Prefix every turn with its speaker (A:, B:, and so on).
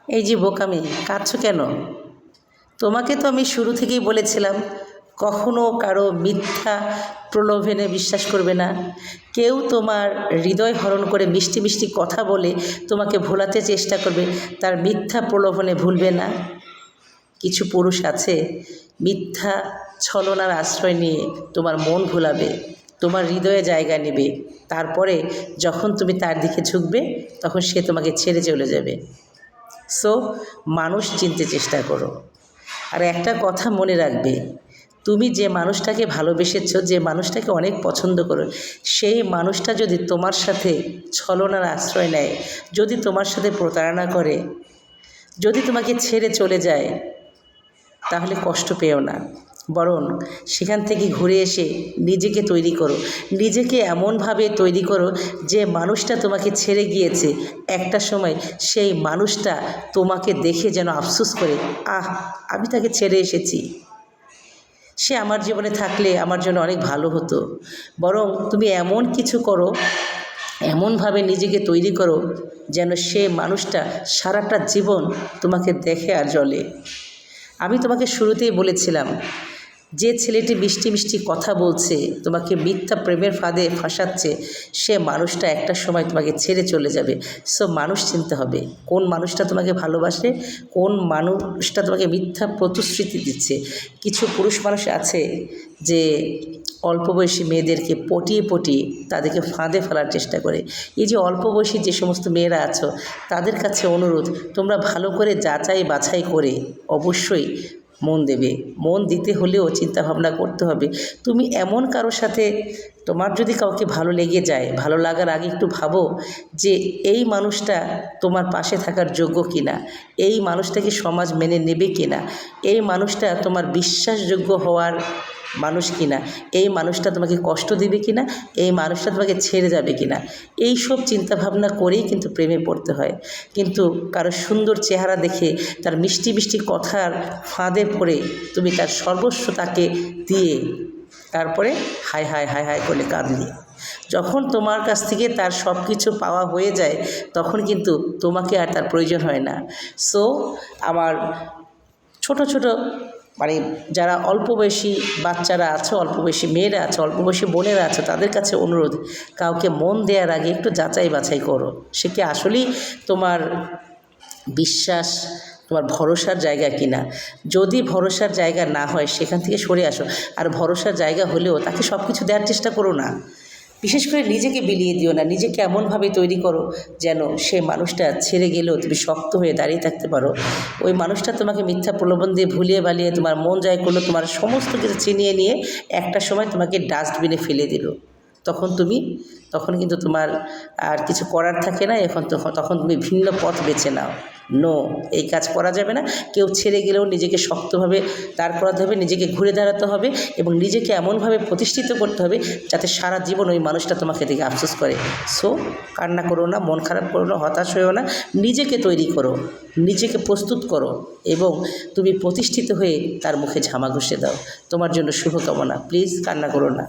A: এই যে বোকামি, কাঁদছো কেন? তোমাকে তো আমি শুরু থেকেই বলেছিলাম কখনো কারো মিথ্যা প্রলোভনে বিশ্বাস করবে না। কেউ তোমার হৃদয় হরণ করে মিষ্টি মিষ্টি কথা বলে তোমাকে ভোলাতে চেষ্টা করবে, তার মিথ্যা প্রলোভনে ভুলবে না। কিছু পুরুষ আছে মিথ্যা ছলনার আশ্রয় নিয়ে তোমার মন ভুলাবে, তোমার হৃদয়ে জায়গা নেবে, তারপরে যখন তুমি তার দিকে ঝুঁকবে তখন সে তোমাকে ছেড়ে চলে যাবে। সো মানুষ চিনতে চেষ্টা করো। আর একটা কথা মনে রাখবে, তুমি যে মানুষটাকে ভালোবেসেছো, যে মানুষটাকে অনেক পছন্দ করো, সেই মানুষটা যদি তোমার সাথে ছলনার আশ্রয় নেয়, যদি তোমার সাথে প্রতারণা করে, যদি তোমাকে ছেড়ে চলে যায়, তাহলে কষ্ট পেও না, বরং সেখান থেকে ঘুরে এসে নিজেকে তৈরি করো। নিজেকে এমনভাবে তৈরি করো যে মানুষটা তোমাকে ছেড়ে গিয়েছে, একটা সময় সেই মানুষটা তোমাকে দেখে যেন আফসোস করে, আহ, আমি তাকে ছেড়ে এসেছি, সে আমার জীবনে থাকলে আমার জন্য অনেক ভালো হতো। বরং তুমি এমন কিছু করো, এমনভাবে নিজেকে তৈরি করো যেন সে মানুষটা সারাটা জীবন তোমাকে দেখে আর জ্বলে। আমি তোমাকে শুরুতেই বলেছিলাম, যে ছেলেটি মিষ্টি মিষ্টি কথা বলছে, তোমাকে মিথ্যা প্রেমের ফাঁদে ফাঁসাচ্ছে, সে মানুষটা একটা সময় তোমাকে ছেড়ে চলে যাবে। সো মানুষ চিনতে হবে কোন মানুষটা তোমাকে ভালোবাসে, কোন মানুষটা তোমাকে মিথ্যা প্রতিশ্রুতি দিচ্ছে। কিছু পুরুষ মানুষ আছে যে অল্প বয়সী মেয়েদেরকে পটিয়ে পটিয়ে তাদেরকে ফাঁদে ফেলার চেষ্টা করে। এই যে অল্প বয়সী যে সমস্ত মেয়েরা আছো, তাদের কাছে অনুরোধ, তোমরা ভালো করে যাচাই বাছাই করে অবশ্যই মন দেবে। মন দিতে হলেও চিন্তাভাবনা করতে হবে। তুমি এমন কারোর সাথে, তোমার যদি কাউকে ভালো লেগে যায়, ভালো লাগার আগে একটু ভাবো যে এই মানুষটা তোমার পাশে থাকার যোগ্য কিনা, এই মানুষটাকে সমাজ মেনে নেবে কিনা, এই মানুষটা তোমার বিশ্বাসযোগ্য হওয়ার মানুষ কিনা, এই মানুষটা তোমাকে কষ্ট দেবে কিনা, এই মানুষটা তোমাকে ছেড়ে যাবে কিনা। এই সব চিন্তাভাবনা করেই কিন্তু প্রেমে পড়তে হয়। কিন্তু কারো সুন্দর চেহারা দেখে, তার মিষ্টি মিষ্টি কথার ফাঁদে পড়ে তুমি তার সর্বস্ব তাকে দিয়ে তারপরে হায় হায় হায় হায় করে কাঁদলি। যখন তোমার কাছ থেকে তার সব কিছু পাওয়া হয়ে যায়, তখন কিন্তু তোমাকে আর তার প্রয়োজন হয় না। সো আমার ছোট ছোট মানে যারা অল্প বয়সী বাচ্চারা আছো, অল্প বয়সী মেয়েরা আছো, অল্প বয়সী বোনেরা আছো, তাদের কাছে অনুরোধ, কাউকে মন দেওয়ার আগে একটু যাচাই বাছাই করো, সে কি আসলেই তোমার বিশ্বাস, তোমার ভরসার জায়গা কিনা। যদি ভরসার জায়গা না হয়, সেখান থেকে সরে আসো। আর ভরসার জায়গা হলেও তাকে সব কিছু দেওয়ার চেষ্টা করো না। বিশেষ করে নিজেকে বিলিয়ে দিও না, নিজেকে এমনভাবে তৈরি করো যেন সেই মানুষটা ছেড়ে গেলেও তুমি শক্ত হয়ে দাঁড়িয়ে থাকতে পারো। ওই মানুষটা তোমাকে মিথ্যা প্রলোভন দিয়ে ভুলিয়ে বালিয়ে তোমার মন জয় করলো, তোমার সমস্ত কিছু ছিনিয়ে নিয়ে একটা সময় তোমাকে ডাস্টবিনে ফেলে দিল, তখন কিন্তু তোমার আর কিছু করার থাকে না। তখন তুমি ভিন্ন পথ বেছে নাও। নো, এই কাজ করা যাবে না। কেউ ছেড়ে গেলেও নিজেকে শক্তভাবে দাঁড় করাতে হবে, নিজেকে ঘুরে দাঁড়াতে হবে এবং নিজেকে এমনভাবে প্রতিষ্ঠিত করতে হবে যাতে সারা জীবন ওই মানুষটা তোমাকে দেখে আফসোস করে। সো কান্না করো না, মন খারাপ করো না, হতাশ হয়েও না, নিজেকে তৈরি করো, নিজেকে প্রস্তুত করো এবং তুমি প্রতিষ্ঠিত হয়ে তার মুখে ঝামা ঘষে দাও। তোমার জন্য শুভকামনা। প্লিজ কান্না করো না।